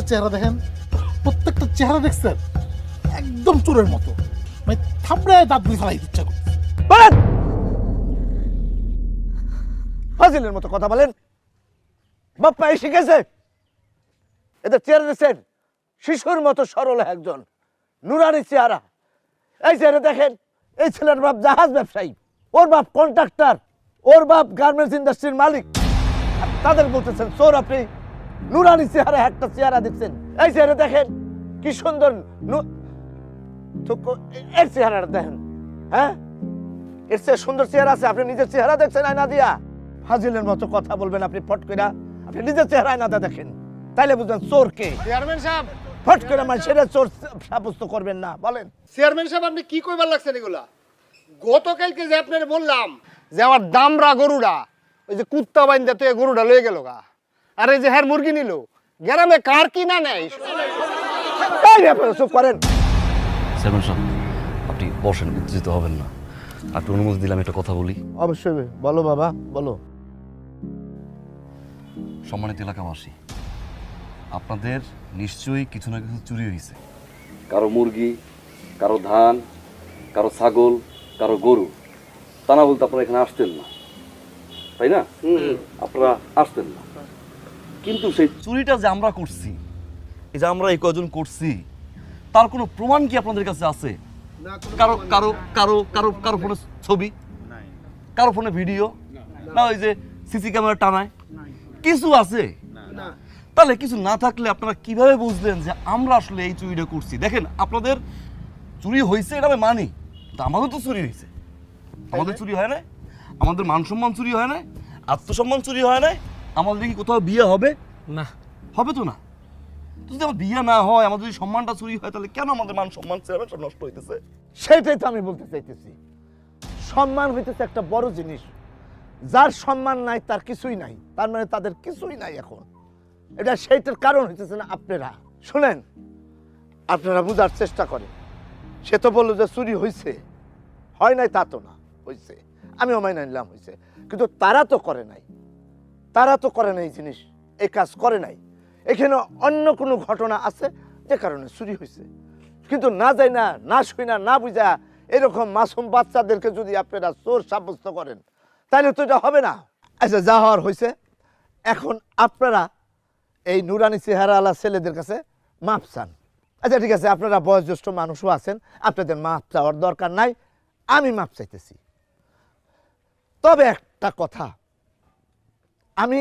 চেহারা দেখেন, প্রত্যেকটা চেহারা দেখছেন একদম চোরের মতো, মানে থাবড়ায় দাঁত দিয়ে ফেলাই ইচ্ছা করছে। বলেন, ফাজিলের মতো কথা বলেন। বাপ্পা এই শিখেছে? এদের চেহারা দেখছেন, শিশুর মতো সরল একজন নুরানি চেহারা। এই চেহারা দেখেন, এই ছেলের বাপ জাহাজ ব্যবসায়ী, ওর বাপ কন্ট্রাক্টর, ওর বাপ গার্মেন্টস ইন্ডাস্ট্রির মালিক। আর তাদের বলতেছেন চোর আপনি? নুরানি চেহারা একটা চেহারা দেখছেন। এই চেহারা দেখেন কি সুন্দর, এর চেহারাটা দেখেন। হ্যাঁ, এর চেয়ে সুন্দর চেহারা আছে? আপনি নিজের চেহারা দেখছেন আয়না দিয়া? ফাজিলের মতো কথা বলবেন আপনি ফট করে। আপনি নিজের চেহারা আয়নাতে দেখেন, তাইলে বুঝবেন চোর কে। চেয়ারম্যান সাহেব, ফট করে সেটা চোর সাব্যস্ত করবেন না। বলেন চেয়ারম্যান সাহেব আপনি কি কইবার লাগছেন এগুলা? গতকালকে যে আপনার বললাম যে আমার দামরা গরুটা, ওই যে কুত্তা বাইন্দা তো গরুটা লয়ে গেল গা, আর এই যে হ্যার মুরগি নিল, গ্রামে কার কি না নেই? চুপ করেন। চেয়ারম্যান সাহেব, আপনি বসেন, উত্তেজিত হবেন না। আপনি অনুমতি দিলাম একটা কথা বলি। অবশ্যই বলো বাবা, বলো। সম্মানিত এলাকাবাসী, আপনাদের নিশ্চয়ই কিছু না কিছু চুরি হয়েছে। কারো মুরগি, কারো ধান, কারো ছাগল, কারো গরু। তা না বলতে আপনারা এখানে আসতেন না, তাই না? আপনারা আসতেন না, কিন্তু সেই চুরিটা যে আমরা করছি, এই যে আমরা এই কয়জন করছি, তার কোনো প্রমাণ কি আপনাদের কাছে আছে? কারো কারো কারো কারো কারো ফোনে ছবি, কারো ফোনে ভিডিও, না ওই যে সিসি ক্যামেরা টানায় কিছু আছে? তাহলে কিছু না থাকলে আপনারা কিভাবে বুঝলেন যে আমরা আসলে এই চুরিটা করছি? দেখেন, আপনাদের চুরি হয়েছে এটা আমি মানি, তা আমাদের তো চুরি হয়েছে। আমাদের চুরি হয় না, আমাদের মান সম্মান চুরি হয় না, আত্মসম্মান চুরি হয় না। আমাদের কি কোথাও বিয়ে হবে? না, হবে তো না। যদি আমার বিয়ে না হয়, আমাদের যদি সম্মানটা চুরি হয়, তাহলে কেন আমাদের মান সম্মান সব নষ্ট হইতেছে? সেটাই তো আমি বলতে চাইতেছি। সম্মান হইতেছে একটা বড় জিনিস। যার সম্মান নাই তার কিছুই নাই, তার মানে তাদের কিছুই নাই এখন। এটা সেইটার কারণ হইতেছে না আপনারা। শুনেন, আপনারা বুঝার চেষ্টা করেন। সে তো বললো যে চুরি হয়েছে, হয় নাই তা তো না, হয়েছে। আমিও মাইনে নিলাম হয়েছে, কিন্তু তারা তো করে নাই। তারা তো করে নাই জিনিস, এই কাজ করে নাই। এখানে অন্য কোনো ঘটনা আছে যে কারণে চুরি হয়েছে। কিন্তু না যাই না, না শুই না, না বুঝা এরকম মাসুম বাচ্চাদেরকে যদি আপনারা চোর সাব্যস্ত করেন, তাহলে তো এটা হবে না। আচ্ছা, যা হওয়ার হয়েছে, এখন আপনারা এই নুরানি চেহারাওয়ালা ছেলেদের কাছে মাপ চান। আচ্ছা ঠিক আছে, আপনারা বয়োজ্যেষ্ঠ মানুষও আছেন, আপনাদের মাপ চাওয়ার দরকার নাই, আমি মাপ চাইতেছি। তবে একটা কথা, আমি